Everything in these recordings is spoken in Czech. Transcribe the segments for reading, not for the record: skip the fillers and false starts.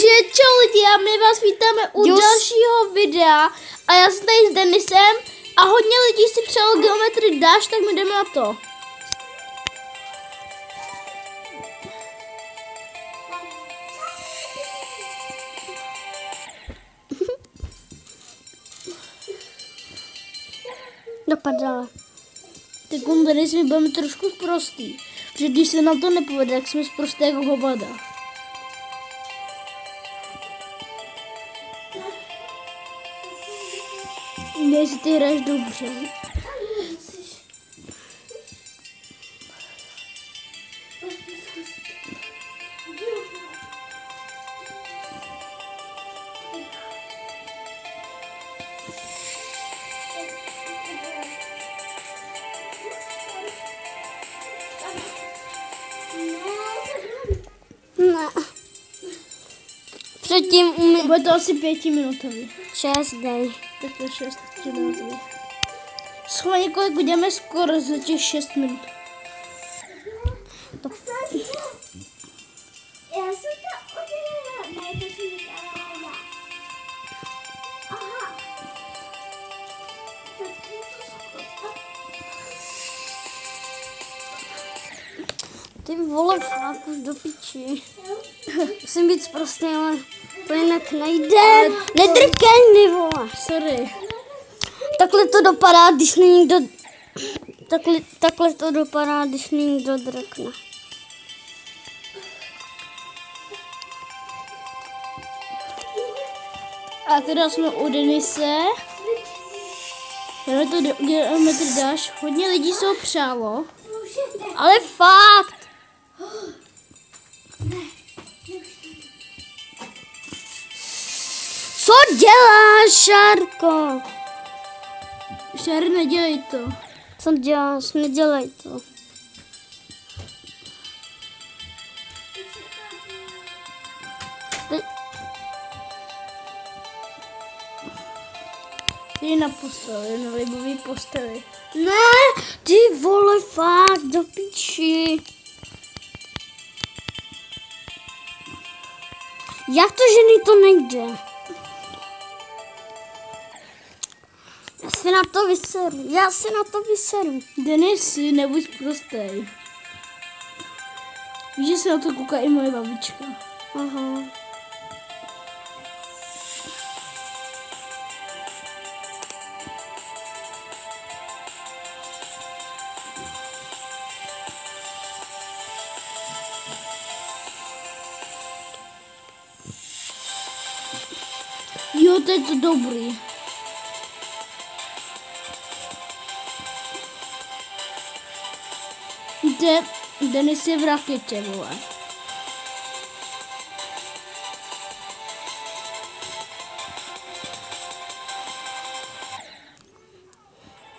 Takže čau lidi, a my vás vítáme u dalšího videa a já jsem tady s Denisem a hodně lidí si přálo Geometry Dash, tak my jdeme na to. Dopadala. Tak Denis, my budeme trošku prostý, protože když se nám to nepovede, tak jsme zprostý jako hovada. Jestli ty hraješ dobře. Ne. Předtím Bude to asi 5minutový. 6 dej. Tak to je 6 minutový. Schválně kolik budeme skoro za těch 6 minut. Já jsem to udělala, ne, to jsem udělala. Aha. Ty vole, fakt už do piči. Musím být prostě, ale to jinak nejde. Nedrkej, ty vole. Sorry. Takhle to dopadá, když není kdo... Takhle to dopadá, když není kdo drkne. A teda jsme u Denise. Jdeme to do Geometry Dash. Hodně lidí se ho přálo. Ale fakt. Co děláš, Šárko? Šary, nedělej to. Co děláš? Nedělej to. Jdi na posteli, na libový posteli. Ne, ty vole, fakt, do piči. Jak to, že mi to nejde? Já si na to vyseru. Denisi, nebuď prostej. Víš, že se na to kouká i moje babička. Aha. Jo, to je to dobrý. Denis je v raketě, vole.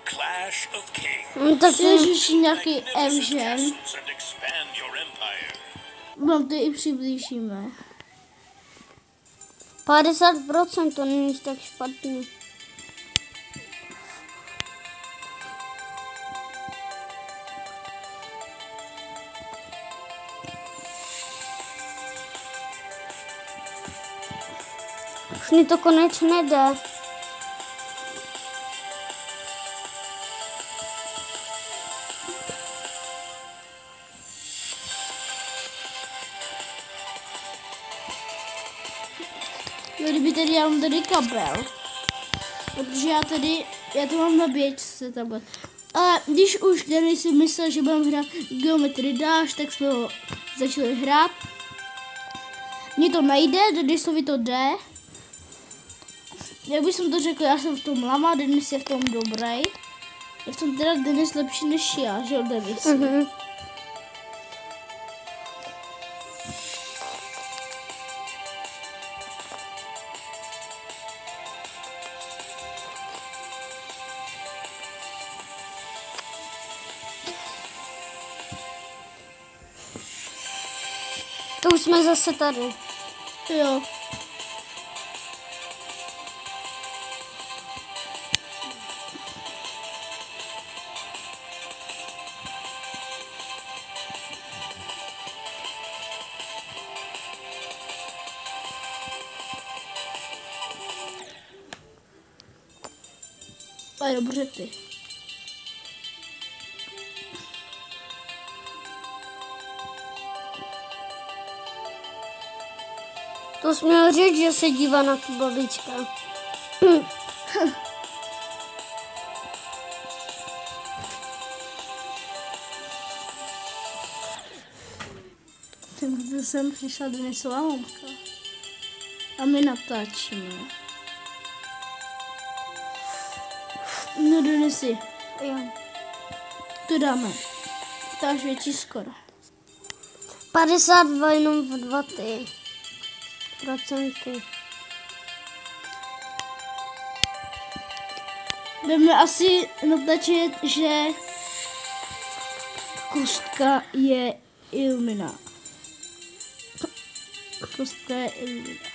Clash of Kings. No, tak Ty řeší nějaký evžen. And expand your empire. Mám to i přiblížíme. 50%, to není tak špatný. Už mi to konečně jde. Jo, kdyby tady já mám tady kabel. Protože já to mám na běžce takhle. Ale když už Denis si myslel, že budeme hrát Geometry Dash, tak jsme ho začali hrát. Mně to nejde, Denisovi to jde. Jak bych to řekl, já jsem v tom lama, Denis je v tom dobrý. Je v tom teda Denis lepší než já, že jo, Denis? Mhm. To už jsme zase tady. Jo. A dobře ty. To jsi měl říct, že se dívá na tu babička. Teď jsem přišla Denisová mamka. A my natáčíme. No Denisi, Jo. to dáme. To až větší skoro. 52 jenom v 2 procenty. Budeme asi natáčet, že kostka je Ilmina. Kostka je Ilmina.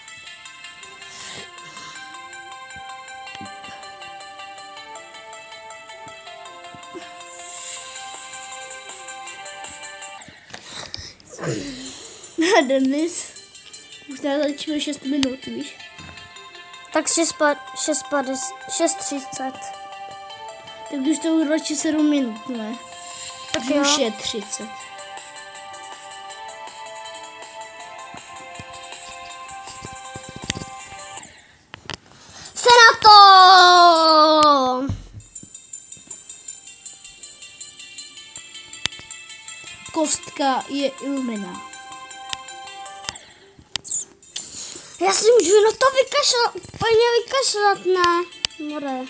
A Denis, už natáčíme 6 minut, víš? Tak 6:30. Tak už to radši 7 minut, ne? Tak Už jo. je 30. Se na to! Kostka je Ilmina. Já si můžu na to vykašlat, úplně vykašlat, ne? More.